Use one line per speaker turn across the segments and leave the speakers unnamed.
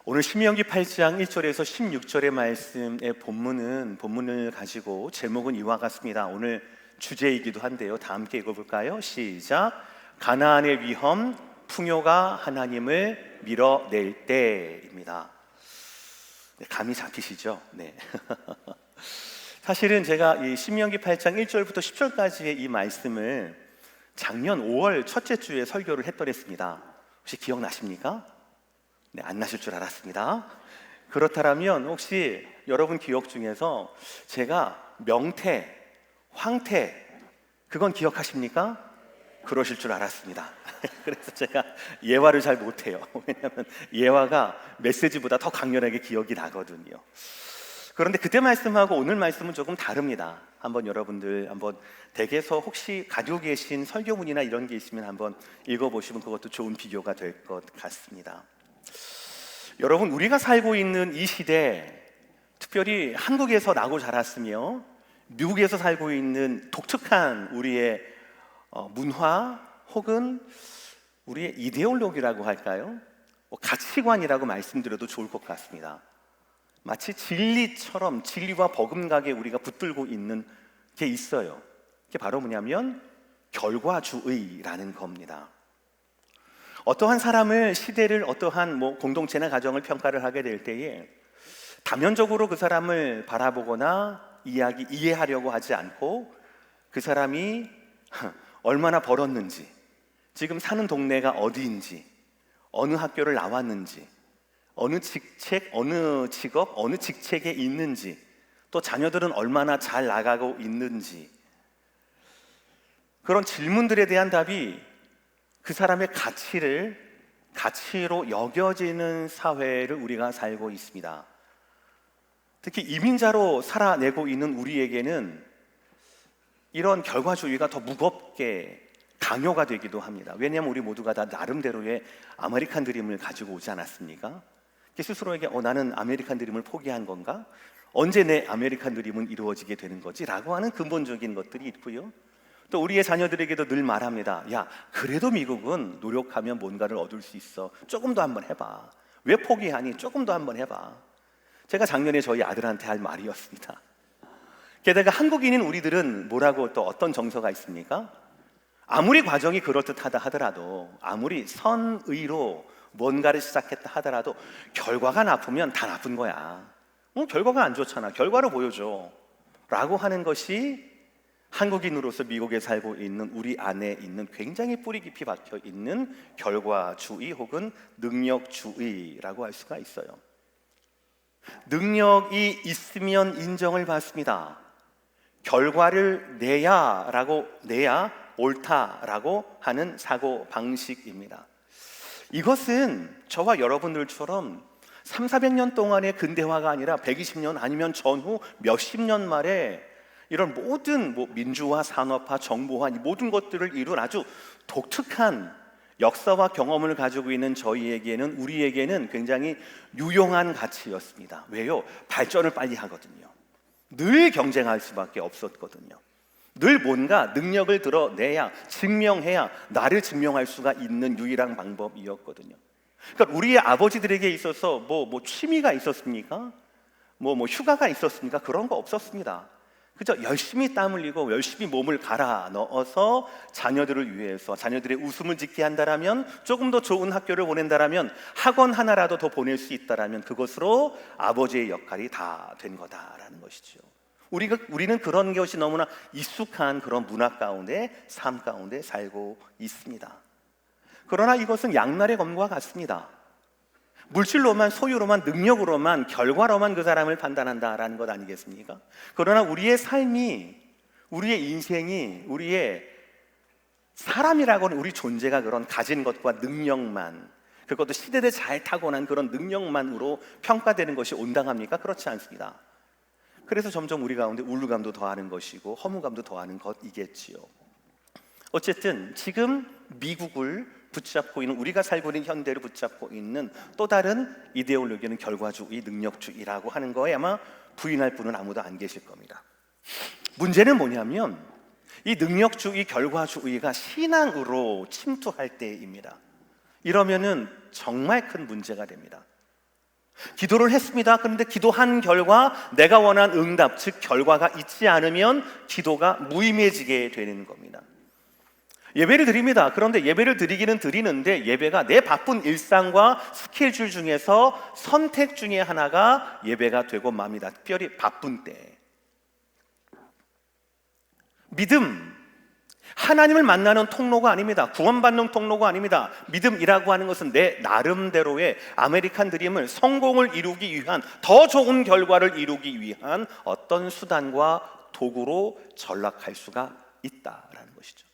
오늘 신명기 8장 1절에서 16절의 말씀의 본문을 가지고 제목은 이와 같습니다. 오늘 주제이기도 한데요. 다 함께 읽어볼까요? 시작. 가나안의 위험, 풍요가 하나님을 밀어낼 때입니다. 네, 감이 잡히시죠? 네. 사실은 제가 이 신명기 8장 1절부터 10절까지의 이 말씀을 작년 5월 첫째 주에 설교를 했더랬습니다. 혹시 기억나십니까? 네, 안 나실 줄 알았습니다. 그렇다면 혹시 여러분 기억 중에서 제가 명태, 황태 그건 기억하십니까? 그러실 줄 알았습니다. 그래서 제가 예화를 잘 못해요. 왜냐하면 예화가 메시지보다 더 강렬하게 기억이 나거든요. 그런데 그때 말씀하고 오늘 말씀은 조금 다릅니다. 한번 여러분들 댁에서 혹시 가지고 계신 설교문이나 이런 게 있으면 한번 읽어보시면 그것도 좋은 비교가 될 것 같습니다. 여러분, 우리가 살고 있는 이 시대, 특별히 한국에서 나고 자랐으며 미국에서 살고 있는 독특한 우리의 문화 혹은 우리의 이데올로기라고 할까요? 가치관이라고 말씀드려도 좋을 것 같습니다. 마치 진리처럼 진리와 버금가게 우리가 붙들고 있는 게 있어요. 그게 바로 뭐냐면 결과주의라는 겁니다. 어떠한 사람을, 시대를, 어떠한 공동체나 가정을 평가를 하게 될 때에 다면적으로 그 사람을 바라보거나 이해하려고 하지 않고 그 사람이 얼마나 벌었는지, 지금 사는 동네가 어디인지, 어느 학교를 나왔는지, 어느 직책, 어느 직업, 어느 직책에 있는지, 또 자녀들은 얼마나 잘 나가고 있는지, 그런 질문들에 대한 답이 그 사람의 가치로 여겨지는 사회를 우리가 살고 있습니다. 특히 이민자로 살아내고 있는 우리에게는 이런 결과주의가 더 무겁게 강요가 되기도 합니다. 왜냐하면 우리 모두가 다 나름대로의 아메리칸 드림을 가지고 오지 않았습니까? 스스로에게 나는 아메리칸 드림을 포기한 건가? 언제 내 아메리칸 드림은 이루어지게 되는 거지? 라고 하는 근본적인 것들이 있고요. 또 우리의 자녀들에게도 늘 말합니다. 야, 그래도 미국은 노력하면 뭔가를 얻을 수 있어. 조금 더 한번 해봐. 왜 포기하니? 조금 더 한번 해봐. 제가 작년에 저희 아들한테 할 말이었습니다. 게다가 한국인인 우리들은 뭐라고 또 어떤 정서가 있습니까? 아무리 과정이 그럴듯하다 하더라도, 아무리 선의로 뭔가를 시작했다 하더라도 결과가 나쁘면 다 나쁜 거야. 결과가 안 좋잖아. 결과로 보여줘. 라고 하는 것이 한국인으로서 미국에 살고 있는 우리 안에 있는 굉장히 뿌리 깊이 박혀 있는 결과주의 혹은 능력주의라고 할 수가 있어요. 능력이 있으면 인정을 받습니다. 결과를 내야 옳다라고 하는 사고 방식입니다. 이것은 저와 여러분들처럼 300~400년 동안의 근대화가 아니라 120년 아니면 전후 몇십 년 말에 이런 모든 민주화, 산업화, 정보화 이 모든 것들을 이룬 아주 독특한 역사와 경험을 가지고 있는 우리에게는 굉장히 유용한 가치였습니다. 왜요? 발전을 빨리 하거든요. 늘 경쟁할 수밖에 없었거든요. 늘 뭔가 능력을 드러내야, 증명해야 나를 증명할 수가 있는 유일한 방법이었거든요. 그러니까 우리의 아버지들에게 있어서 취미가 있었습니까? 휴가가 있었습니까? 그런 거 없었습니다. 그저 열심히 땀 흘리고 열심히 몸을 갈아 넣어서 자녀들을 위해서, 자녀들의 웃음을 짓게 한다라면, 조금 더 좋은 학교를 보낸다라면, 학원 하나라도 더 보낼 수 있다라면 그것으로 아버지의 역할이 다 된 거다라는 것이죠. 우리는 그런 것이 너무나 익숙한 그런 문화 가운데, 삶 가운데 살고 있습니다. 그러나 이것은 양날의 검과 같습니다. 물질로만, 소유로만, 능력으로만, 결과로만 그 사람을 판단한다라는 것 아니겠습니까? 그러나 우리의 삶이, 우리의 인생이, 우리의 사람이라고 하는 우리 존재가 그런 가진 것과 능력만, 그것도 시대를 잘 타고난 그런 능력만으로 평가되는 것이 온당합니까? 그렇지 않습니다. 그래서 점점 우리 가운데 우울감도 더하는 것이고 허무감도 더하는 것이겠지요. 어쨌든 지금 미국을 붙잡고 있는, 우리가 살고 있는 현대를 붙잡고 있는 또 다른 이데올로기는 결과주의, 능력주의라고 하는 거에 아마 부인할 분은 아무도 안 계실 겁니다. 문제는 뭐냐면 이 능력주의, 결과주의가 신앙으로 침투할 때입니다. 이러면은 정말 큰 문제가 됩니다. 기도를 했습니다. 그런데 기도한 결과 내가 원한 응답, 즉 결과가 있지 않으면 기도가 무의미해지게 되는 겁니다. 예배를 드립니다. 그런데 예배를 드리기는 드리는데 예배가 내 바쁜 일상과 스케줄 중에서 선택 중에 하나가 예배가 되고 맙니다. 특별히 바쁜 때. 믿음, 하나님을 만나는 통로가 아닙니다. 구원받는 통로가 아닙니다. 믿음이라고 하는 것은 내 나름대로의 아메리칸 드림을, 성공을 이루기 위한, 더 좋은 결과를 이루기 위한 어떤 수단과 도구로 전락할 수가 있다라는 것이죠.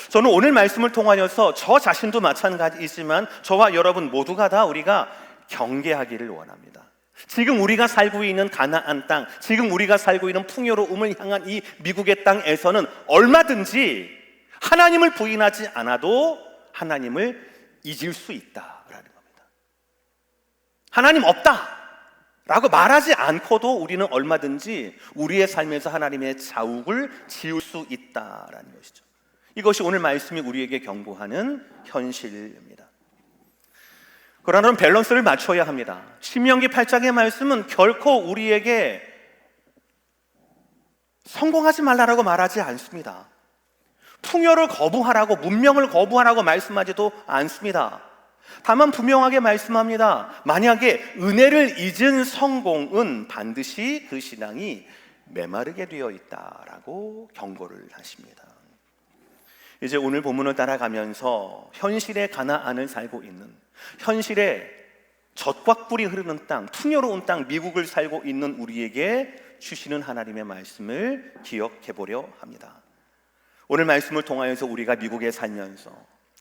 저는 오늘 말씀을 통하여서 저 자신도 마찬가지이지만 저와 여러분 모두가 다 우리가 경계하기를 원합니다. 지금 우리가 살고 있는 가나안 땅, 지금 우리가 살고 있는 풍요로움을 향한 이 미국의 땅에서는 얼마든지 하나님을 부인하지 않아도 하나님을 잊을 수 있다라는 겁니다. 하나님 없다라고 말하지 않고도 우리는 얼마든지 우리의 삶에서 하나님의 자욱을 지울 수 있다라는 것이죠. 이것이 오늘 말씀이 우리에게 경고하는 현실입니다. 그러나 밸런스를 맞춰야 합니다. 신명기 8장의 말씀은 결코 우리에게 성공하지 말라라고 말하지 않습니다. 풍요를 거부하라고, 문명을 거부하라고 말씀하지도 않습니다. 다만 분명하게 말씀합니다. 만약에 은혜를 잊은 성공은 반드시 그 신앙이 메마르게 되어 있다라고 경고를 하십니다. 이제 오늘 본문을 따라가면서 현실의 가나안을 살고 있는, 현실의 젖과 꿀이 흐르는 땅, 풍요로운 땅 미국을 살고 있는 우리에게 주시는 하나님의 말씀을 기억해 보려 합니다. 오늘 말씀을 통하여서 우리가 미국에 살면서,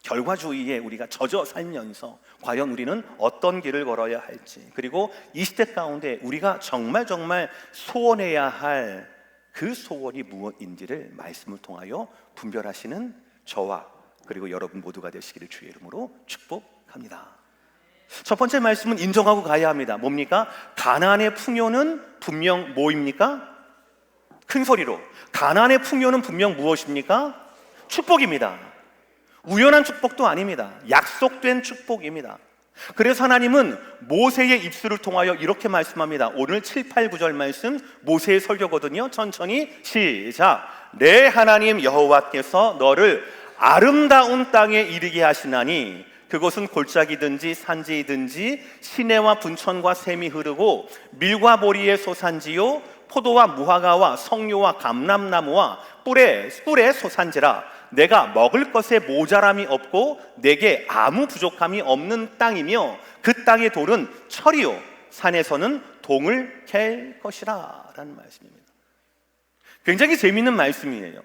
결과주의에 우리가 젖어 살면서 과연 우리는 어떤 길을 걸어야 할지, 그리고 이 시대 가운데 우리가 정말 소원해야 할 그 소원이 무엇인지를 말씀을 통하여 분별하시는 저와 그리고 여러분 모두가 되시기를 주의 이름으로 축복합니다. 첫 번째 말씀은 인정하고 가야 합니다. 뭡니까? 가나안의 풍요는 분명 뭐입니까? 큰 소리로, 가나안의 풍요는 분명 무엇입니까? 축복입니다. 우연한 축복도 아닙니다. 약속된 축복입니다. 그래서 하나님은 모세의 입술을 통하여 이렇게 말씀합니다. 오늘 7, 8, 9절 말씀 모세의 설교거든요. 천천히 시작. 내 하나님 여호와께서 너를 아름다운 땅에 이르게 하시나니 그것은 골짜기든지 산지이든지 시내와 분천과 샘이 흐르고 밀과 보리의 소산지요 포도와 무화과와 석류와 감람나무와 뿔의 소산지라. 내가 먹을 것에 모자람이 없고 내게 아무 부족함이 없는 땅이며 그 땅의 돌은 철이요 산에서는 동을 캘 것이라 라는 말씀입니다. 굉장히 재미있는 말씀이에요.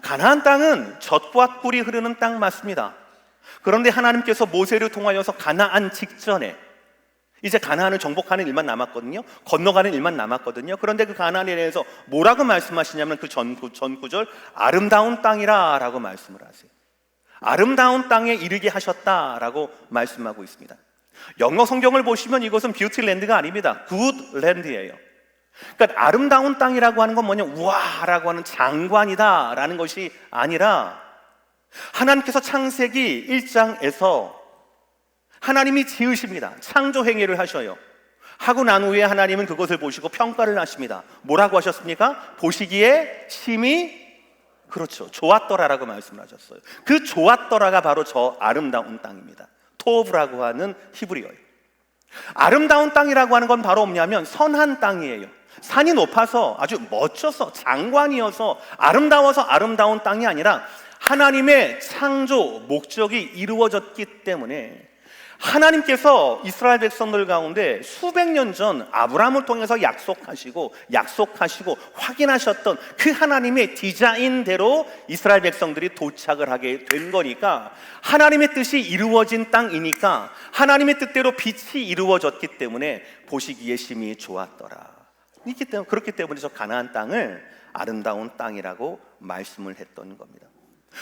가나안 땅은 젖과 꿀이 흐르는 땅 맞습니다. 그런데 하나님께서 모세를 통하여서 가나안 직전에 이제 가나안을 정복하는 일만 남았거든요. 건너가는 일만 남았거든요. 그런데 그 가나안에 대해서 뭐라고 말씀하시냐면 그 전 구절 아름다운 땅이라 라고 말씀을 하세요. 아름다운 땅에 이르게 하셨다라고 말씀하고 있습니다. 영어 성경을 보시면 이것은 뷰티 랜드가 아닙니다. 굿 랜드예요. 그러니까 아름다운 땅이라고 하는 건 뭐냐, 우와라고 하는 장관이다 라는 것이 아니라 하나님께서 창세기 1장에서 하나님이 지으십니다. 창조 행위를 하셔요. 하고 난 후에 하나님은 그것을 보시고 평가를 하십니다. 뭐라고 하셨습니까? 보시기에 심히 그렇죠, 좋았더라라고 말씀을 하셨어요. 그 좋았더라가 바로 저 아름다운 땅입니다. 토브라고 하는 히브리어예요. 아름다운 땅이라고 하는 건 바로 뭐냐면 선한 땅이에요. 산이 높아서 아주 멋져서 장관이어서 아름다워서 아름다운 땅이 아니라 하나님의 창조 목적이 이루어졌기 때문에 하나님께서 이스라엘 백성들 가운데 수백 년 전 아브라함을 통해서 약속하시고 확인하셨던 그 하나님의 디자인대로 이스라엘 백성들이 도착을 하게 된 거니까 하나님의 뜻이 이루어진 땅이니까 하나님의 뜻대로 빛이 이루어졌기 때문에 보시기에 심히 좋았더라. 그렇기 때문에 저 가나안 땅을 아름다운 땅이라고 말씀을 했던 겁니다.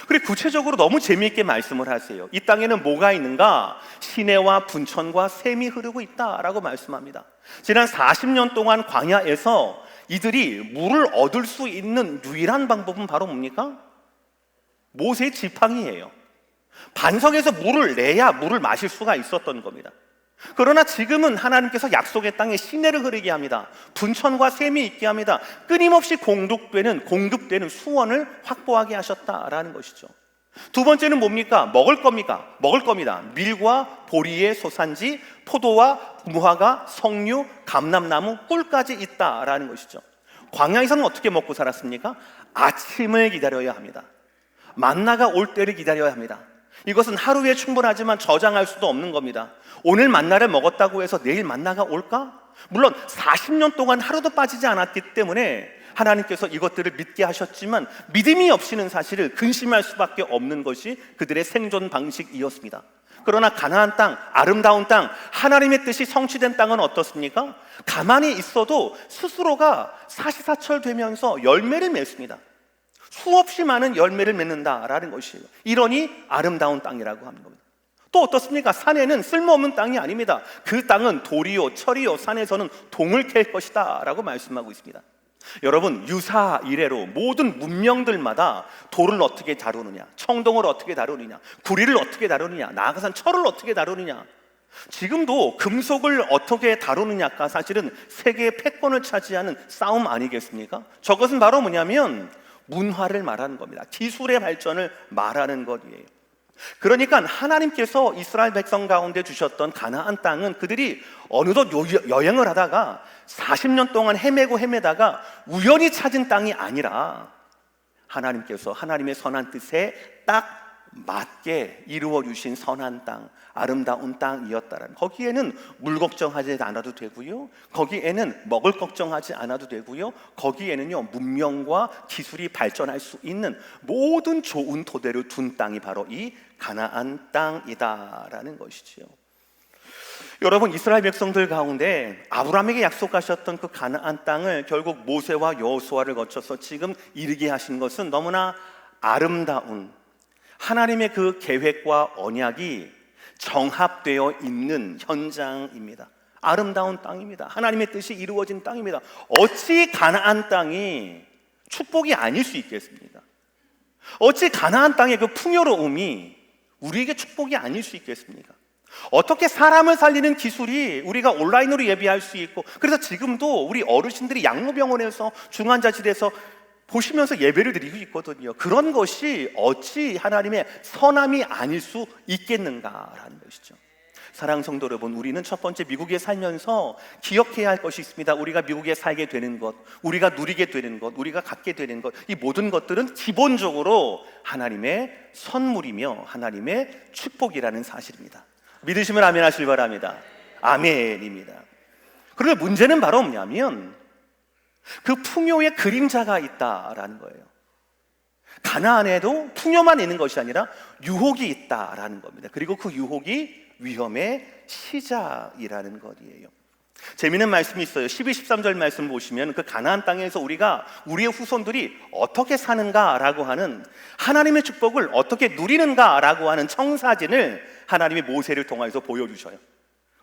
그리고 구체적으로 너무 재미있게 말씀을 하세요. 이 땅에는 뭐가 있는가? 시내와 분천과 샘이 흐르고 있다라고 말씀합니다. 지난 40년 동안 광야에서 이들이 물을 얻을 수 있는 유일한 방법은 바로 뭡니까? 모세의 지팡이예요. 반석에서 물을 내야 물을 마실 수가 있었던 겁니다. 그러나 지금은 하나님께서 약속의 땅에 시내를 흐르게 합니다. 분천과 샘이 있게 합니다. 끊임없이 공급되는 수원을 확보하게 하셨다라는 것이죠. 두 번째는 뭡니까? 먹을 겁니다. 밀과 보리의 소산지, 포도와 무화과, 석류, 감람나무, 꿀까지 있다라는 것이죠. 광야에서는 어떻게 먹고 살았습니까? 아침을 기다려야 합니다. 만나가 올 때를 기다려야 합니다. 이것은 하루에 충분하지만 저장할 수도 없는 겁니다. 오늘 만나를 먹었다고 해서 내일 만나가 올까? 물론 40년 동안 하루도 빠지지 않았기 때문에 하나님께서 이것들을 믿게 하셨지만 믿음이 없이는 사실을 근심할 수밖에 없는 것이 그들의 생존 방식이었습니다. 그러나 가나안 땅, 아름다운 땅, 하나님의 뜻이 성취된 땅은 어떻습니까? 가만히 있어도 스스로가 사시사철되면서 열매를 맺습니다. 수없이 많은 열매를 맺는다라는 것이에요. 이러니 아름다운 땅이라고 하는 겁니다. 또 어떻습니까? 산에는 쓸모없는 땅이 아닙니다. 그 땅은 돌이요 철이요 산에서는 동을 캘 것이다 라고 말씀하고 있습니다. 여러분, 유사 이래로 모든 문명들마다 돌을 어떻게 다루느냐, 청동을 어떻게 다루느냐, 구리를 어떻게 다루느냐, 나아가선 철을 어떻게 다루느냐, 지금도 금속을 어떻게 다루느냐가 사실은 세계의 패권을 차지하는 싸움 아니겠습니까? 저것은 바로 뭐냐면 문화를 말하는 겁니다. 기술의 발전을 말하는 것이에요. 그러니까 하나님께서 이스라엘 백성 가운데 주셨던 가나안 땅은 그들이 어느덧 여행을 하다가 40년 동안 헤매다가 우연히 찾은 땅이 아니라 하나님께서 하나님의 선한 뜻에 딱 맞게 이루어 주신 선한 땅, 아름다운 땅이었다라는, 거기에는 물 걱정하지 않아도 되고요, 거기에는 먹을 걱정하지 않아도 되고요, 거기에는요 문명과 기술이 발전할 수 있는 모든 좋은 토대를 둔 땅이 바로 이 가나안 땅이다라는 것이지요. 여러분, 이스라엘 백성들 가운데 아브라함에게 약속하셨던 그 가나안 땅을 결국 모세와 여호수아를 거쳐서 지금 이르게 하신 것은 너무나 아름다운 하나님의 그 계획과 언약이 정합되어 있는 현장입니다. 아름다운 땅입니다. 하나님의 뜻이 이루어진 땅입니다. 어찌 가나안 땅이 축복이 아닐 수 있겠습니까? 어찌 가나안 땅의 그 풍요로움이 우리에게 축복이 아닐 수 있겠습니까? 어떻게 사람을 살리는 기술이 우리가 온라인으로 예배할 수 있고, 그래서 지금도 우리 어르신들이 양로병원에서 중환자실에서 보시면서 예배를 드리고 있거든요. 그런 것이 어찌 하나님의 선함이 아닐 수 있겠는가라는 것이죠. 사랑하는 성도 여러분, 우리는 첫 번째 미국에 살면서 기억해야 할 것이 있습니다. 우리가 미국에 살게 되는 것, 우리가 누리게 되는 것, 우리가 갖게 되는 것, 이 모든 것들은 기본적으로 하나님의 선물이며 하나님의 축복이라는 사실입니다. 믿으시면 아멘 하시기 바랍니다. 아멘입니다. 그런데 문제는 바로 뭐냐면 그 풍요의 그림자가 있다라는 거예요. 가나안에도 풍요만 있는 것이 아니라 유혹이 있다라는 겁니다. 그리고 그 유혹이 위험의 시작이라는 것이에요. 재미있는 말씀이 있어요. 12, 13절 말씀 보시면 그 가나안 땅에서 우리의 후손들이 어떻게 사는가라고 하는, 하나님의 축복을 어떻게 누리는가라고 하는 청사진을 하나님이 모세를 통해서 보여주셔요.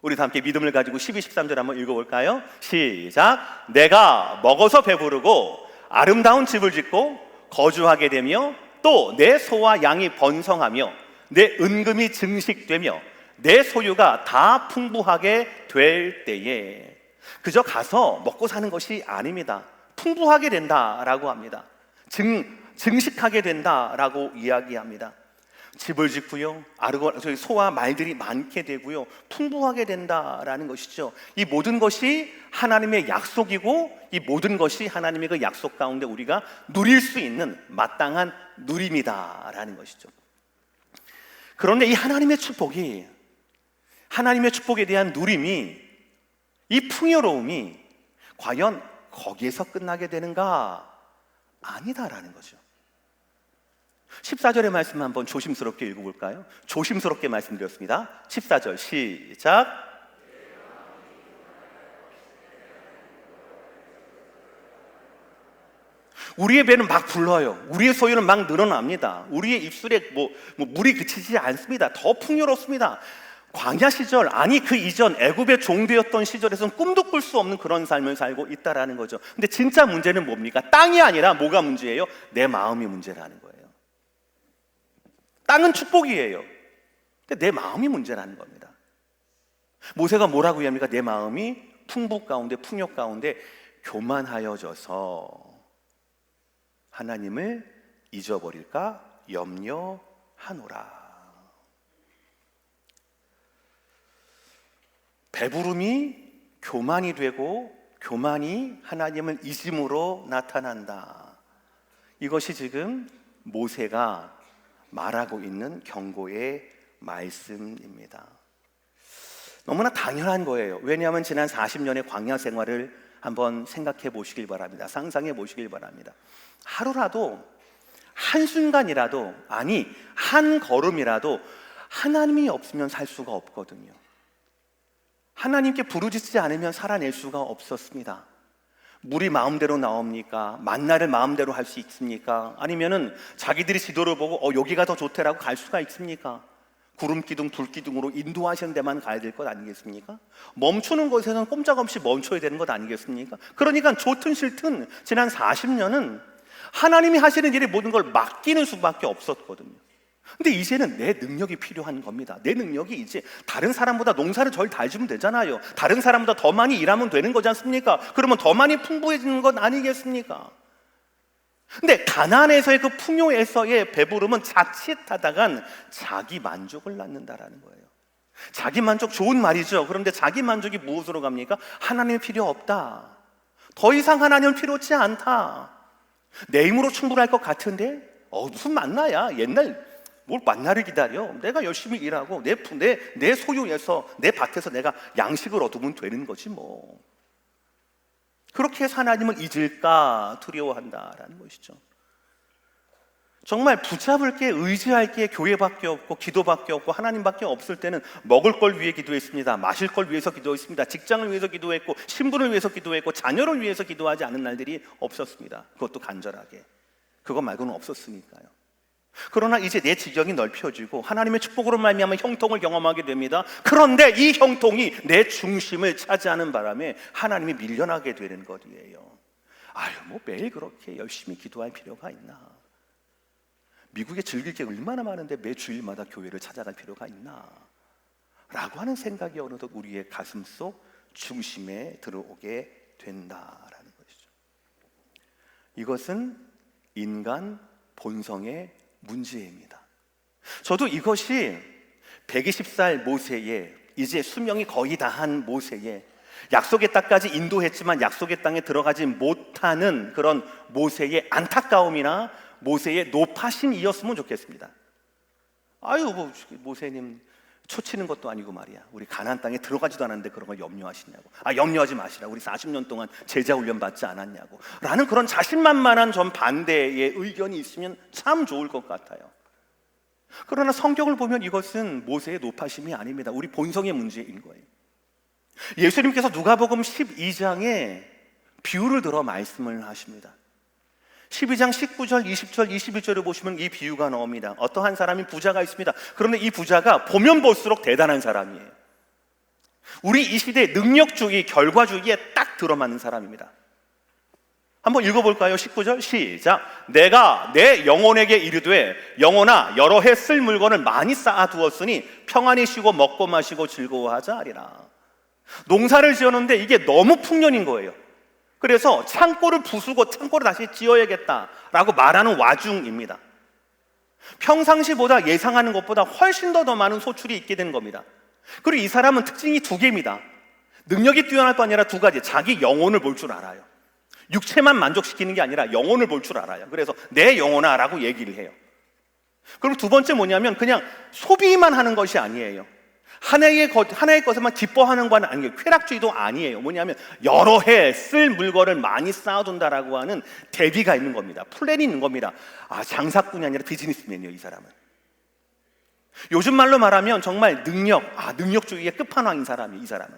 우리 다 함께 믿음을 가지고 12, 13절 한번 읽어볼까요? 시작. 내가 먹어서 배부르고 아름다운 집을 짓고 거주하게 되며 또 내 소와 양이 번성하며 내 은금이 증식되며 내 소유가 다 풍부하게 될 때에, 그저 가서 먹고 사는 것이 아닙니다. 풍부하게 된다라고 합니다. 증식하게 된다라고 이야기합니다. 집을 짓고요, 소와 말들이 많게 되고요, 풍부하게 된다라는 것이죠. 이 모든 것이 하나님의 약속이고 이 모든 것이 하나님의 그 약속 가운데 우리가 누릴 수 있는 마땅한 누림이다라는 것이죠. 그런데 이 하나님의 축복에 대한 누림이, 이 풍요로움이 과연 거기에서 끝나게 되는가? 아니다라는 거죠. 14절의 말씀 한번 조심스럽게 읽어볼까요? 조심스럽게 말씀드렸습니다. 14절 시작. 우리의 배는 막 불러요. 우리의 소유는 막 늘어납니다. 우리의 입술에 물이 그치지 않습니다. 더 풍요롭습니다. 광야 시절, 아니 그 이전 애굽의 종되었던 시절에서는 꿈도 꿀 수 없는 그런 삶을 살고 있다라는 거죠. 근데 진짜 문제는 뭡니까? 땅이 아니라 뭐가 문제예요? 내 마음이 문제라는 거예요. 땅은 축복이에요. 근데 내 마음이 문제라는 겁니다. 모세가 뭐라고 얘기합니까? 내 마음이 풍부 가운데, 풍욕 가운데 교만하여져서 하나님을 잊어버릴까 염려하노라. 배부름이 교만이 되고 교만이 하나님을 잊음으로 나타난다. 이것이 지금 모세가 말하고 있는 경고의 말씀입니다. 너무나 당연한 거예요. 왜냐하면 지난 40년의 광야 생활을 한번 생각해 보시길 바랍니다. 상상해 보시길 바랍니다. 하루라도, 한순간이라도, 아니 한 걸음이라도 하나님이 없으면 살 수가 없거든요. 하나님께 부르짖지 않으면 살아낼 수가 없었습니다. 물이 마음대로 나옵니까? 만나를 마음대로 할 수 있습니까? 아니면은 자기들이 지도를 보고 여기가 더 좋대라고 갈 수가 있습니까? 구름기둥, 불기둥으로 인도하시는 데만 가야 될 것 아니겠습니까? 멈추는 곳에서는 꼼짝없이 멈춰야 되는 것 아니겠습니까? 그러니까 좋든 싫든 지난 40년은 하나님이 하시는 일에 모든 걸 맡기는 수밖에 없었거든요. 근데 이제는 내 능력이 필요한 겁니다. 내 능력이 이제 다른 사람보다 농사를 덜 잘 지면 되잖아요. 다른 사람보다 더 많이 일하면 되는 거지 않습니까? 그러면 더 많이 풍부해지는 것 아니겠습니까? 근데 가난에서의 그 풍요에서의 배부름은 자칫하다간 자기 만족을 낳는다라는 거예요. 자기 만족 좋은 말이죠. 그런데 자기 만족이 무엇으로 갑니까? 하나님이 필요 없다. 더 이상 하나님은 필요치 않다. 내 힘으로 충분할 것 같은데 무슨 만나야. 옛날 뭘 만나를 기다려. 내가 열심히 일하고 내 소유에서 내 밭에서 내가 양식을 얻으면 되는 거지 뭐. 그렇게 해서 하나님을 잊을까 두려워한다라는 것이죠. 정말 붙잡을 게, 의지할 게 교회밖에 없고 기도밖에 없고 하나님밖에 없을 때는 먹을 걸 위해 기도했습니다. 마실 걸 위해서 기도했습니다. 직장을 위해서 기도했고 신분을 위해서 기도했고 자녀를 위해서 기도하지 않은 날들이 없었습니다. 그것도 간절하게. 그것 말고는 없었으니까요. 그러나 이제 내 지경이 넓혀지고 하나님의 축복으로 말미암아 형통을 경험하게 됩니다. 그런데 이 형통이 내 중심을 차지하는 바람에 하나님이 밀려나게 되는 것이에요. 뭐 매일 그렇게 열심히 기도할 필요가 있나? 미국에 즐길 게 얼마나 많은데 매 주일마다 교회를 찾아갈 필요가 있나? 라고 하는 생각이 어느덧 우리의 가슴 속 중심에 들어오게 된다라는 것이죠. 이것은 인간 본성의 문제입니다. 저도 이것이 120살 모세의 이제 수명이 거의 다한 모세의 약속의 땅까지 인도했지만 약속의 땅에 들어가지 못하는 그런 모세의 안타까움이나 모세의 노파심이었으면 좋겠습니다. 모세님 초치는 것도 아니고 말이야. 우리 가나안 땅에 들어가지도 않았는데 그런 걸 염려하시냐고. 염려하지 마시라. 우리 40년 동안 제자 훈련 받지 않았냐고. 라는 그런 자신만만한 전 반대의 의견이 있으면 참 좋을 것 같아요. 그러나 성경을 보면 이것은 모세의 노파심이 아닙니다. 우리 본성의 문제인 거예요. 예수님께서 누가복음 12장에 비유를 들어 말씀을 하십니다. 12장 19절, 20절, 21절을 보시면 이 비유가 나옵니다. 어떠한 사람이 부자가 있습니다. 그런데 이 부자가 보면 볼수록 대단한 사람이에요. 우리 이 시대의 능력주의, 결과주의에 딱 들어맞는 사람입니다. 한번 읽어볼까요? 19절 시작. 내가 내 영혼에게 이르되 영혼아 여러 해 쓸 물건을 많이 쌓아두었으니 평안히 쉬고 먹고 마시고 즐거워하자 하리라. 농사를 지었는데 이게 너무 풍년인 거예요. 그래서 창고를 부수고 창고를 다시 지어야겠다라고 말하는 와중입니다. 평상시보다 예상하는 것보다 훨씬 더 많은 소출이 있게 된 겁니다. 그리고 이 사람은 특징이 두 개입니다. 능력이 뛰어날 뿐 아니라 두 가지. 자기 영혼을 볼 줄 알아요. 육체만 만족시키는 게 아니라 영혼을 볼 줄 알아요. 그래서 내 영혼아 라고 얘기를 해요. 그리고 두 번째 뭐냐면 그냥 소비만 하는 것이 아니에요. 하나의 것에만 기뻐하는 건 아니에요. 쾌락주의도 아니에요. 뭐냐면 여러 해 쓸 물건을 많이 쌓아둔다라고 하는 대비가 있는 겁니다. 플랜이 있는 겁니다. 장사꾼이 아니라 비즈니스맨이에요, 이 사람은. 요즘 말로 말하면 정말 능력주의의 끝판왕인 사람이에요, 이 사람은.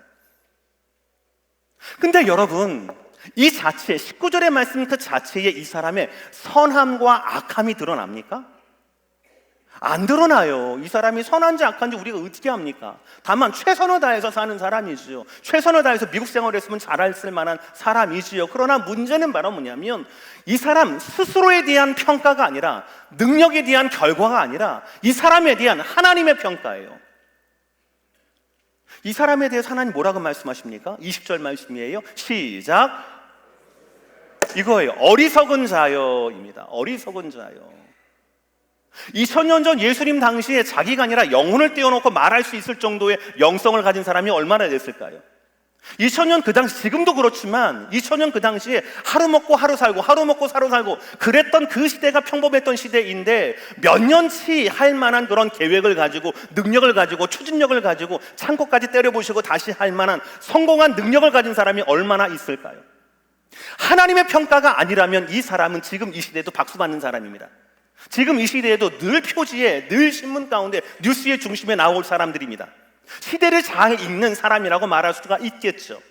근데 여러분, 이 자체, 19절의 말씀 그 자체에 이 사람의 선함과 악함이 드러납니까? 안 드러나요. 이 사람이 선한지 악한지 우리가 어떻게 합니까? 다만 최선을 다해서 사는 사람이지요. 최선을 다해서 미국 생활을 했으면 잘했을 만한 사람이지요. 그러나 문제는 바로 뭐냐면 이 사람 스스로에 대한 평가가 아니라 능력에 대한 결과가 아니라 이 사람에 대한 하나님의 평가예요. 이 사람에 대해서 하나님 뭐라고 말씀하십니까? 20절 말씀이에요. 시작. 이거예요. 어리석은 자여입니다. 어리석은 자여. 2000년 전 예수님 당시에 자기가 아니라 영혼을 떼어놓고 말할 수 있을 정도의 영성을 가진 사람이 얼마나 됐을까요? 2000년 그 당시, 지금도 그렇지만 2000년 그 당시에 하루 먹고 하루 살고 하루 먹고 하루 살고 그랬던 그 시대가 평범했던 시대인데 몇 년치 할 만한 그런 계획을 가지고 능력을 가지고 추진력을 가지고 창고까지 때려부시고 다시 할 만한 성공한 능력을 가진 사람이 얼마나 있을까요? 하나님의 평가가 아니라면 이 사람은 지금 이 시대에도 박수 받는 사람입니다. 지금 이 시대에도 늘 표지에, 늘 신문 가운데 뉴스의 중심에 나올 사람들입니다. 시대를 잘 읽는 사람이라고 말할 수가 있겠죠.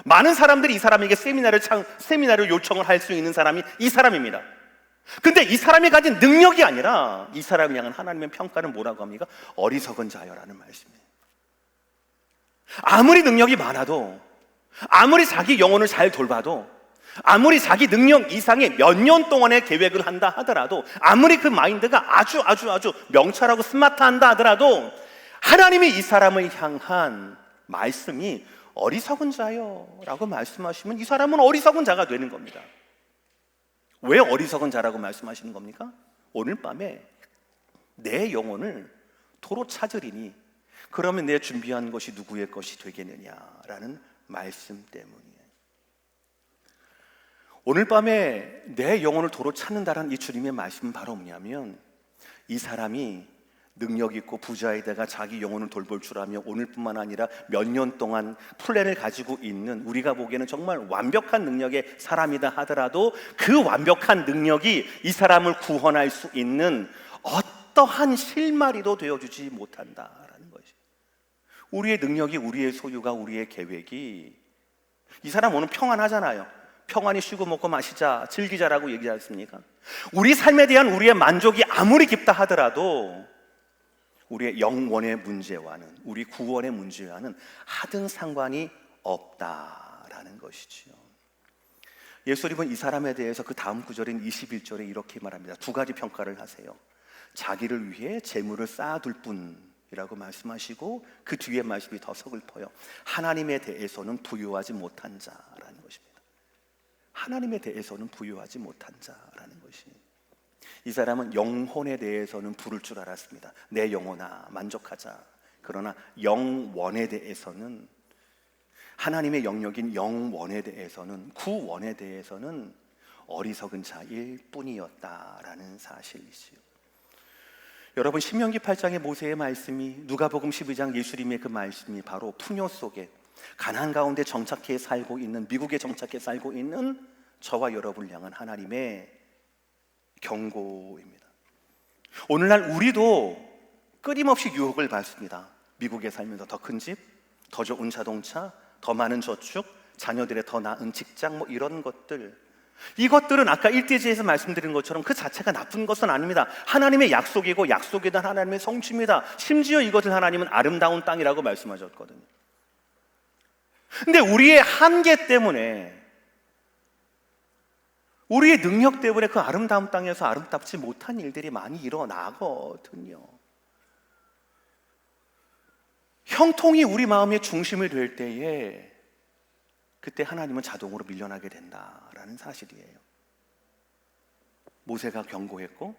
많은 사람들이 이 사람에게 세미나를 요청을 할 수 있는 사람이 이 사람입니다. 근데 이 사람이 가진 능력이 아니라 이 사람을 향한 하나님의 평가는 뭐라고 합니까? 어리석은 자여라는 말씀이에요. 아무리 능력이 많아도, 아무리 자기 영혼을 잘 돌봐도, 아무리 자기 능력 이상의 몇 년 동안의 계획을 한다 하더라도, 아무리 그 마인드가 아주 명철하고 스마트한다 하더라도 하나님이 이 사람을 향한 말씀이 어리석은 자여라고 말씀하시면 이 사람은 어리석은 자가 되는 겁니다. 왜 어리석은 자라고 말씀하시는 겁니까? 오늘 밤에 내 영혼을 도로 찾으리니 그러면 내 준비한 것이 누구의 것이 되겠느냐라는 말씀 때문이에요. 오늘 밤에 내 영혼을 도로 찾는다는 이 주님의 말씀은 바로 뭐냐면, 이 사람이 능력 있고 부자에다가 자기 영혼을 돌볼 줄 알면 오늘뿐만 아니라 몇 년 동안 플랜을 가지고 있는, 우리가 보기에는 정말 완벽한 능력의 사람이다 하더라도 그 완벽한 능력이 이 사람을 구원할 수 있는 어떠한 실마리도 되어주지 못한다라는 것이, 우리의 능력이, 우리의 소유가, 우리의 계획이, 이 사람 오늘 평안하잖아요. 평안히 쉬고 먹고 마시자, 즐기자라고 얘기하지 않습니까? 우리 삶에 대한 우리의 만족이 아무리 깊다 하더라도 우리의 영원의 문제와는, 우리 구원의 문제와는 하등 상관이 없다라는 것이지요. 예수님은 이 사람에 대해서 그 다음 구절인 21절에 이렇게 말합니다. 두 가지 평가를 하세요. 자기를 위해 재물을 쌓아둘 뿐이라고 말씀하시고, 그 뒤에 말씀이 더 서글퍼요. 하나님에 대해서는 부유하지 못한 자라는 것입니다. 하나님에 대해서는 부유하지 못한 자라는 것이, 이 사람은 영혼에 대해서는 부를 줄 알았습니다. 내 영혼아 만족하자. 그러나 영원에 대해서는, 하나님의 영역인 영원에 대해서는, 구원에 대해서는 어리석은 자일 뿐이었다라는 사실이지요. 여러분, 신명기 8장의 모세의 말씀이, 누가복음 12장 예수님의 그 말씀이 바로 풍요 속에 가나안 가운데 정착해 살고 있는, 미국에 정착해 살고 있는 저와 여러분을 향한 하나님의 경고입니다. 오늘날 우리도 끊임없이 유혹을 받습니다. 미국에 살면서 더 큰 집, 더 좋은 자동차, 더 많은 저축, 자녀들의 더 나은 직장, 뭐 이런 것들, 이것들은 아까 1대지에서 말씀드린 것처럼 그 자체가 나쁜 것은 아닙니다. 하나님의 약속이고 약속에 대한 하나님의 성취입니다. 심지어 이것을 하나님은 아름다운 땅이라고 말씀하셨거든요. 근데 우리의 한계 때문에, 우리의 능력 때문에 그 아름다운 땅에서 아름답지 못한 일들이 많이 일어나거든요. 형통이 우리 마음의 중심이 될 때에, 그때 하나님은 자동으로 밀려나게 된다라는 사실이에요. 모세가 경고했고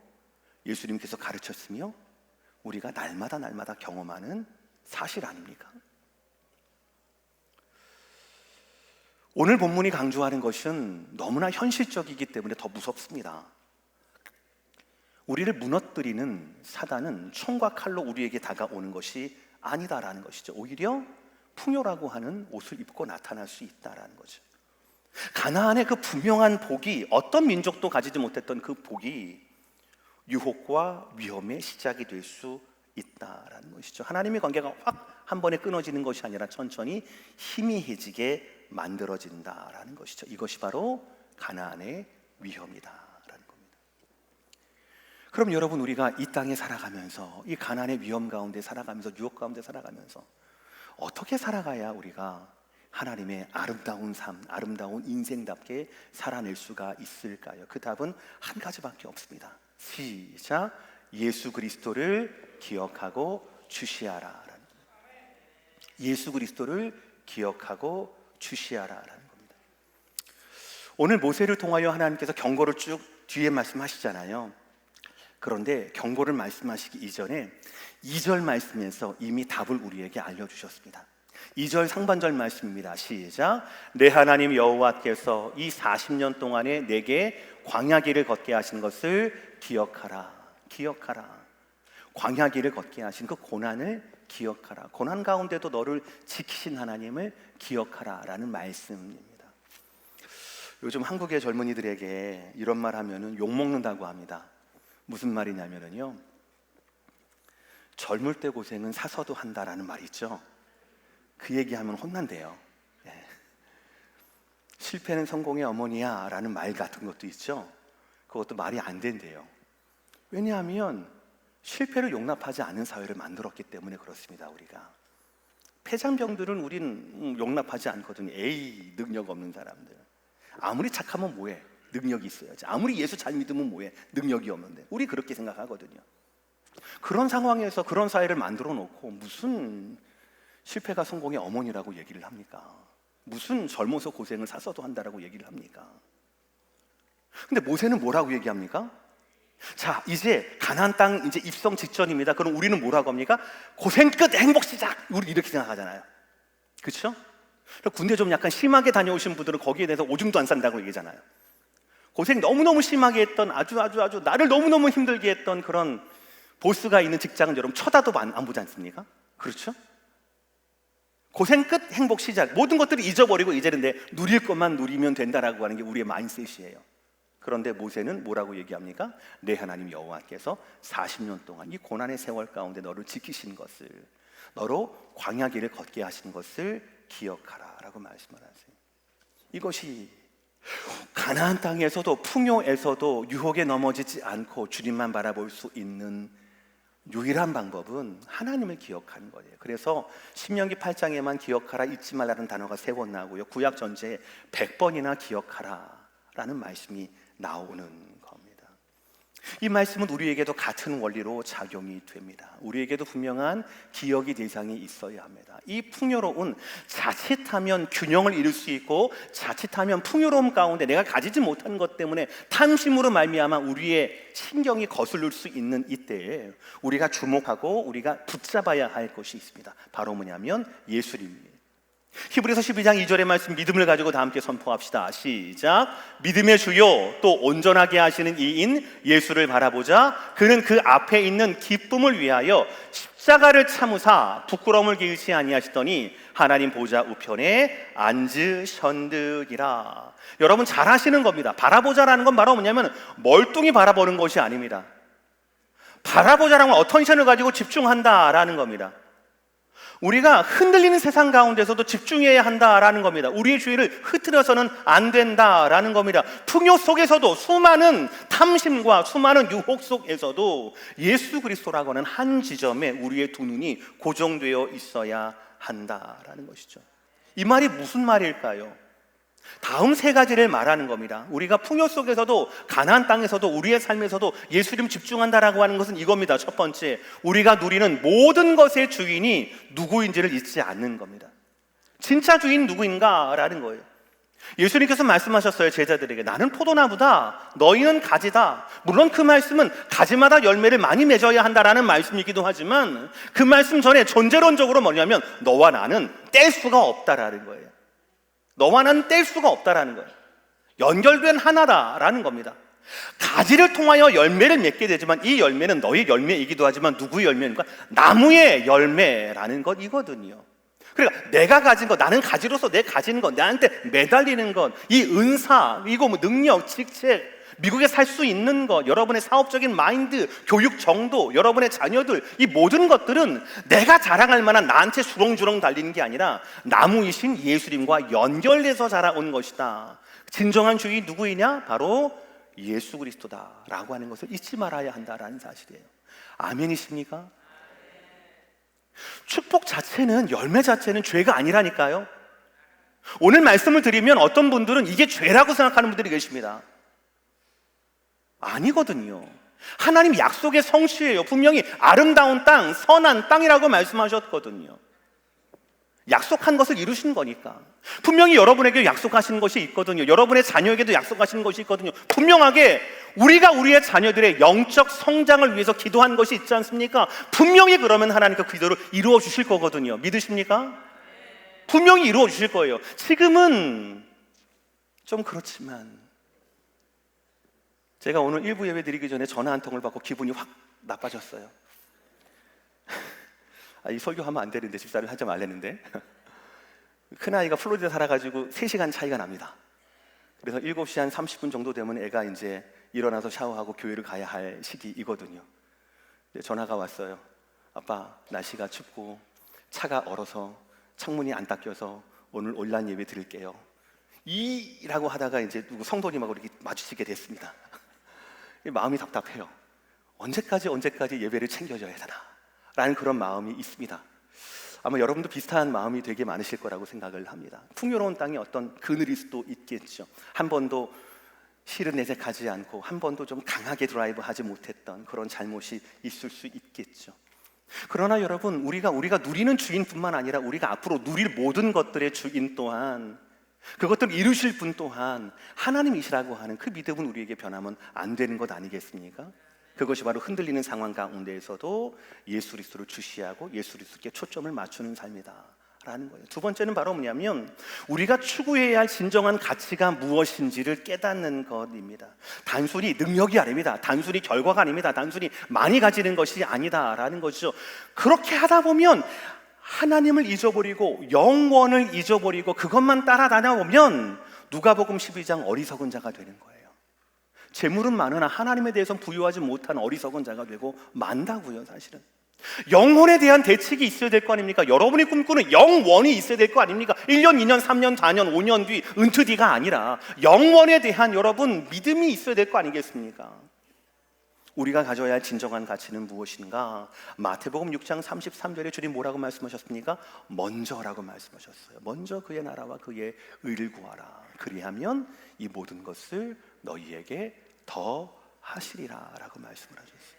예수님께서 가르쳤으며 우리가 날마다 경험하는 사실 아닙니까? 오늘 본문이 강조하는 것은 너무나 현실적이기 때문에 더 무섭습니다. 우리를 무너뜨리는 사단은 총과 칼로 우리에게 다가오는 것이 아니다라는 것이죠. 오히려 풍요라고 하는 옷을 입고 나타날 수 있다라는 거죠. 가나안의 그 분명한 복이, 어떤 민족도 가지지 못했던 그 복이 유혹과 위험의 시작이 될 수 있다라는 것이죠. 하나님의 관계가 확 한 번에 끊어지는 것이 아니라 천천히 희미해지게 만들어진다라는 것이죠. 이것이 바로 가나안의 위험이다라는 겁니다. 그럼 여러분, 우리가 이 땅에 살아가면서, 이 가나안의 위험 가운데 살아가면서, 유혹 가운데 살아가면서 어떻게 살아가야 우리가 하나님의 아름다운 삶, 아름다운 인생답게 살아낼 수가 있을까요? 그 답은 한 가지밖에 없습니다. 시작. 예수 그리스도를 기억하고 주시하라. 예수 그리스도를 기억하고 주시하라라는 겁니다. 오늘 모세를 통하여 하나님께서 경고를 쭉 뒤에 말씀하시잖아요. 그런데 경고를 말씀하시기 이전에 2절 말씀에서 이미 답을 우리에게 알려주셨습니다. 2절 상반절 말씀입니다. 시작. 내 하나님 여호와께서 이 40년 동안에 내게 광야길을 걷게 하신 것을 기억하라. 기억하라. 광야길을 걷게 하신 그 고난을 기억하라. 고난 가운데도 너를 지키신 하나님을 기억하라 라는 말씀입니다. 요즘 한국의 젊은이들에게 이런 말 하면은 욕먹는다고 합니다. 무슨 말이냐면요, 젊을 때 고생은 사서도 한다라는 말이 있죠. 그 얘기하면 혼난대요. 예. 실패는 성공의 어머니야 라는 말 같은 것도 있죠. 그것도 말이 안 된대요. 왜냐하면 실패를 용납하지 않는 사회를 만들었기 때문에 그렇습니다. 우리가 폐장병들은 우린 용납하지 않거든요. 에이, 능력 없는 사람들. 아무리 착하면 뭐해? 능력이 있어야지. 아무리 예수 잘 믿으면 뭐해? 능력이 없는데. 우리 그렇게 생각하거든요. 그런 상황에서 그런 사회를 만들어 놓고 무슨 실패가 성공의 어머니라고 얘기를 합니까? 무슨 젊어서 고생을 사서도 한다라고 얘기를 합니까? 근데 모세는 뭐라고 얘기합니까? 자, 이제 가나안 땅 이제 입성 직전입니다. 그럼 우리는 뭐라고 합니까? 고생 끝 행복 시작. 우리 이렇게 생각하잖아요. 그렇죠? 군대 좀 약간 심하게 다녀오신 분들은 거기에 대해서 오줌도 안 싼다고 얘기잖아요. 고생 너무너무 심하게 했던 아주 나를 너무너무 힘들게 했던 그런 보스가 있는 직장은 여러분 쳐다도 안 보지 않습니까? 그렇죠? 고생 끝 행복 시작. 모든 것들을 잊어버리고 이제는 내 누릴 것만 누리면 된다라고 하는 게 우리의 마인드셋이에요. 그런데 모세는 뭐라고 얘기합니까? 내 하나님 여호와께서 40년 동안 이 고난의 세월 가운데 너를 지키신 것을, 너로 광야길을 걷게 하신 것을 기억하라 라고 말씀을 하세요. 이것이 가나안 땅에서도 풍요에서도 유혹에 넘어지지 않고 주님만 바라볼 수 있는 유일한 방법은 하나님을 기억하는 거예요. 그래서 신명기 8장에만 기억하라 잊지 말라는 단어가 3번 나오고요, 구약 전체에 100번이나 기억하라 라는 말씀이 나오는 겁니다. 이 말씀은 우리에게도 같은 원리로 작용이 됩니다. 우리에게도 분명한 기억의 대상이 있어야 합니다. 이 풍요로운, 자칫하면 균형을 잃을 수 있고 자칫하면 풍요로움 가운데 내가 가지지 못한 것 때문에 탐심으로 말미암아 우리의 신경이 거슬릴 수 있는 이때에 우리가 주목하고 우리가 붙잡아야 할 것이 있습니다. 바로 뭐냐면 예수님입니다. 히브리서 12장 2절의 말씀, 믿음을 가지고 다 함께 선포합시다. 시작. 믿음의 주요 또 온전하게 하시는 이인 예수를 바라보자. 그는 그 앞에 있는 기쁨을 위하여 십자가를 참으사 부끄러움을 개의치 아니하시더니 하나님 보좌 우편에 앉으셨느니라. 여러분 잘 아시는 겁니다. 바라보자라는 건 바로 뭐냐면 멀뚱히 바라보는 것이 아닙니다. 바라보자라는 건 어텐션을 가지고 집중한다라는 겁니다. 우리가 흔들리는 세상 가운데서도 집중해야 한다라는 겁니다. 우리의 주의를 흐트려서는 안 된다라는 겁니다. 풍요 속에서도, 수많은 탐심과 수많은 유혹 속에서도 예수 그리스도라고 하는 한 지점에 우리의 두 눈이 고정되어 있어야 한다라는 것이죠. 이 말이 무슨 말일까요? 다음 3가지를 말하는 겁니다. 우리가 풍요 속에서도, 가나안 땅에서도, 우리의 삶에서도 예수님 집중한다라고 하는 것은 이겁니다. 첫 번째, 우리가 누리는 모든 것의 주인이 누구인지를 잊지 않는 겁니다. 진짜 주인 누구인가라는 거예요. 예수님께서 말씀하셨어요. 제자들에게 나는 포도나무다, 너희는 가지다. 물론 그 말씀은 가지마다 열매를 많이 맺어야 한다라는 말씀이기도 하지만 그 말씀 전에 존재론적으로 뭐냐면 너와 나는 뗄 수가 없다라는 거예요. 너와 나는 뗄 수가 없다라는 거예요. 연결된 하나다라는 겁니다. 가지를 통하여 열매를 맺게 되지만 이 열매는 너의 열매이기도 하지만 누구의 열매인가? 나무의 열매라는 것이거든요. 그러니까 내가 가진 것, 나는 가지로서 내 가진 것, 나한테 매달리는 것, 이 은사, 이거 뭐 능력, 직책, 미국에 살 수 있는 것, 여러분의 사업적인 마인드, 교육 정도, 여러분의 자녀들, 이 모든 것들은 내가 자랑할 만한 나한테 주렁주렁 달리는 게 아니라 나무이신 예수님과 연결돼서 자라온 것이다. 진정한 주인이 누구이냐? 바로 예수 그리스도다라고 하는 것을 잊지 말아야 한다라는 사실이에요. 아멘이십니까? 축복 자체는, 열매 자체는 죄가 아니라니까요. 오늘 말씀을 드리면 어떤 분들은 이게 죄라고 생각하는 분들이 계십니다. 아니거든요. 하나님 약속의 성취예요. 분명히 아름다운 땅, 선한 땅이라고 말씀하셨거든요. 약속한 것을 이루신 거니까. 분명히 여러분에게 약속하신 것이 있거든요. 여러분의 자녀에게도 약속하신 것이 있거든요. 분명하게 우리가 우리의 자녀들의 영적 성장을 위해서 기도한 것이 있지 않습니까? 분명히 그러면 하나님 그 기도를 이루어 주실 거거든요. 믿으십니까? 분명히 이루어 주실 거예요. 지금은 좀 그렇지만 제가 오늘 일부 예배 드리기 전에 전화 한 통을 받고 기분이 확 나빠졌어요. 이 설교하면 안 되는데, 집사를 하지 말랬는데 큰아이가 플로리다 살아가지고 3시간 차이가 납니다. 그래서 7시 한 30분 정도 되면 애가 이제 일어나서 샤워하고 교회를 가야 할 시기이거든요. 전화가 왔어요. 아빠, 날씨가 춥고 차가 얼어서 창문이 안 닦여서 오늘 온라인 예배 드릴게요. 라고 하다가 이제 누구 성도님하고 이렇게 마주치게 됐습니다. 마음이 답답해요. 언제까지 예배를 챙겨줘야 되나 라는 그런 마음이 있습니다. 아마 여러분도 비슷한 마음이 되게 많으실 거라고 생각을 합니다. 풍요로운 땅에 어떤 그늘일 수도 있겠죠. 한 번도 실은 내색하지 않고 한 번도 좀 강하게 드라이브 하지 못했던 그런 잘못이 있을 수 있겠죠. 그러나 여러분, 우리가 누리는 주인뿐만 아니라 우리가 앞으로 누릴 모든 것들의 주인 또한, 그것들을 이루실 분 또한 하나님이시라고 하는 그 믿음은 우리에게 변하면 안 되는 것 아니겠습니까? 그것이 바로 흔들리는 상황 가운데에서도 예수 그리스도를 주시하고 예수 그리스도께 초점을 맞추는 삶이다 라는 거예요. 두 번째는 바로 뭐냐면 우리가 추구해야 할 진정한 가치가 무엇인지를 깨닫는 것입니다. 단순히 능력이 아닙니다. 단순히 결과가 아닙니다. 단순히 많이 가지는 것이 아니다라는 거죠. 그렇게 하다 보면 하나님을 잊어버리고 영원을 잊어버리고 그것만 따라다녀보면 누가복음 12장 어리석은 자가 되는 거예요. 재물은 많으나 하나님에 대해서는 부유하지 못한 어리석은 자가 되고 만다고요. 사실은 영혼에 대한 대책이 있어야 될 거 아닙니까? 여러분이 꿈꾸는 영원이 있어야 될 거 아닙니까? 1년, 2년, 3년, 4년, 5년 뒤 은퇴 뒤가 아니라 영원에 대한 여러분 믿음이 있어야 될 거 아니겠습니까? 우리가 가져야 할 진정한 가치는 무엇인가? 마태복음 6장 33절에 주님 뭐라고 말씀하셨습니까? 먼저라고 말씀하셨어요. 먼저 그의 나라와 그의 의를 구하라. 그리하면 이 모든 것을 너희에게 더 하시리라 라고 말씀을 하셨어요.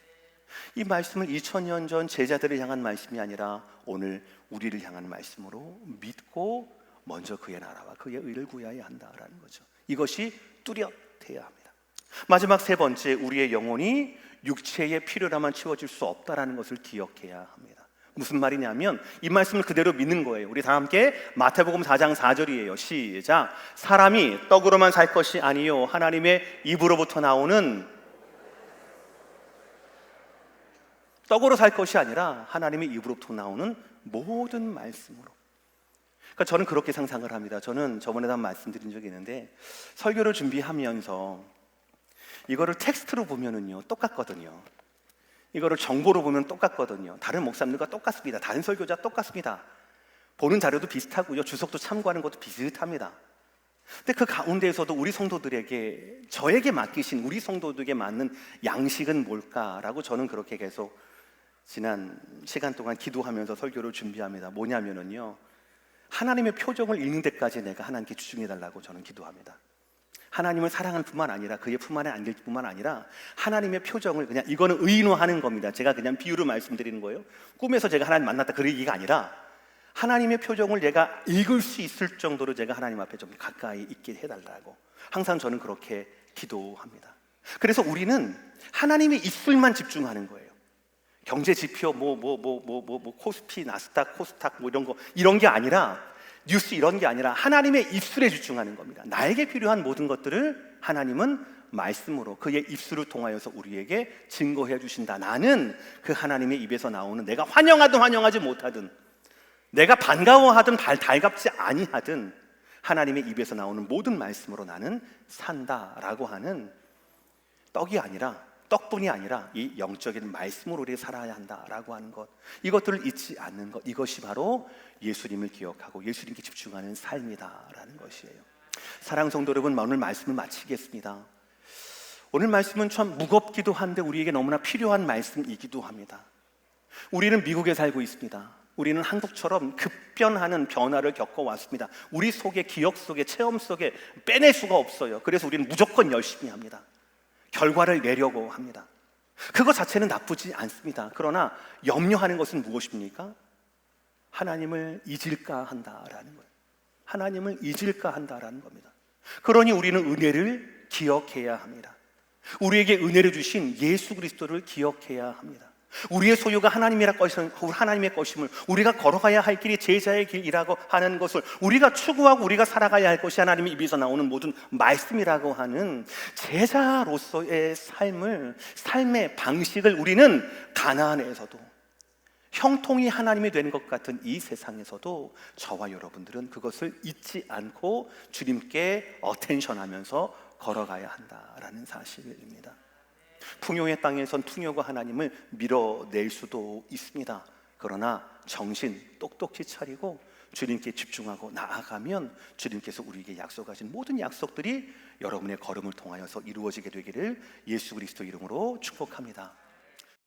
이 말씀을 2000년 전 제자들을 향한 말씀이 아니라 오늘 우리를 향한 말씀으로 믿고 먼저 그의 나라와 그의 의를 구해야 한다라는 거죠. 이것이 뚜렷해야 합니다. 마지막 세 번째, 우리의 영혼이 육체의 필요라만 채워질 수 없다라는 것을 기억해야 합니다. 무슨 말이냐면 이 말씀을 그대로 믿는 거예요. 우리 다 함께 마태복음 4장 4절이에요. 시작. 사람이 떡으로만 살 것이 아니요 하나님의 입으로부터 나오는, 떡으로 살 것이 아니라 하나님의 입으로부터 나오는 모든 말씀으로. 그러니까 저는 그렇게 상상을 합니다. 저는 저번에도 한 말씀드린 적이 있는데 설교를 준비하면서 이거를 텍스트로 보면은요 똑같거든요. 이거를 정보로 보면 똑같거든요. 다른 목사님들과 똑같습니다. 다른 설교자 똑같습니다. 보는 자료도 비슷하고요. 주석도 참고하는 것도 비슷합니다. 근데 그 가운데에서도 우리 성도들에게, 저에게 맡기신 우리 성도들에게 맞는 양식은 뭘까라고 저는 그렇게 계속 지난 시간 동안 기도하면서 설교를 준비합니다. 뭐냐면은요, 하나님의 표정을 읽는 데까지 내가 하나님께 집중해달라고 저는 기도합니다. 하나님을 사랑하는 뿐만 아니라 그의 품 안에 안길 뿐만 아니라 하나님의 표정을, 그냥 이거는 의인화하는 겁니다. 제가 그냥 비유로 말씀드리는 거예요. 꿈에서 제가 하나님 만났다 그 얘기가 아니라 하나님의 표정을 내가 읽을 수 있을 정도로 제가 하나님 앞에 좀 가까이 있게 해달라고 항상 저는 그렇게 기도합니다. 그래서 우리는 하나님의 입술만 집중하는 거예요. 경제 지표 코스피, 나스닥, 코스닥 이런 게 아니라, 뉴스 이런 게 아니라 하나님의 입술에 집중하는 겁니다. 나에게 필요한 모든 것들을 하나님은 말씀으로 그의 입술을 통하여서 우리에게 증거해 주신다. 나는 그 하나님의 입에서 나오는, 내가 환영하든 환영하지 못하든, 내가 반가워하든 달갑지 아니하든 하나님의 입에서 나오는 모든 말씀으로 나는 산다라고 하는, 떡뿐이 아니라 이 영적인 말씀으로 우리가 살아야 한다라고 하는 것, 이것들을 잊지 않는 것, 이것이 바로 예수님을 기억하고 예수님께 집중하는 삶이다라는 것이에요. 사랑하는 성도 여러분, 오늘 말씀을 마치겠습니다. 오늘 말씀은 참 무겁기도 한데 우리에게 너무나 필요한 말씀이기도 합니다. 우리는 미국에 살고 있습니다. 우리는 한국처럼 급변하는 변화를 겪어왔습니다. 우리 속에, 기억 속에, 체험 속에 빼낼 수가 없어요. 그래서 우리는 무조건 열심히 합니다. 결과를 내려고 합니다. 그것 자체는 나쁘지 않습니다. 그러나 염려하는 것은 무엇입니까? 하나님을 잊을까 한다라는 거예요. 하나님을 잊을까 한다라는 겁니다. 그러니 우리는 은혜를 기억해야 합니다. 우리에게 은혜를 주신 예수 그리스도를 기억해야 합니다. 우리의 소유가 하나님의 것임을, 우리가 걸어가야 할 길이 제자의 길이라고 하는 것을, 우리가 추구하고 우리가 살아가야 할 것이 하나님의 입에서 나오는 모든 말씀이라고 하는 제자로서의 삶의 방식을 우리는 가나안에서도, 형통이 하나님이 되는 것 같은 이 세상에서도 저와 여러분들은 그것을 잊지 않고 주님께 어텐션하면서 걸어가야 한다라는 사실입니다. 풍요의 땅에선 풍요가 하나님을 밀어낼 수도 있습니다. 그러나 정신 똑똑히 차리고 주님께 집중하고 나아가면 주님께서 우리에게 약속하신 모든 약속들이 여러분의 걸음을 통하여서 이루어지게 되기를 예수 그리스도 이름으로 축복합니다.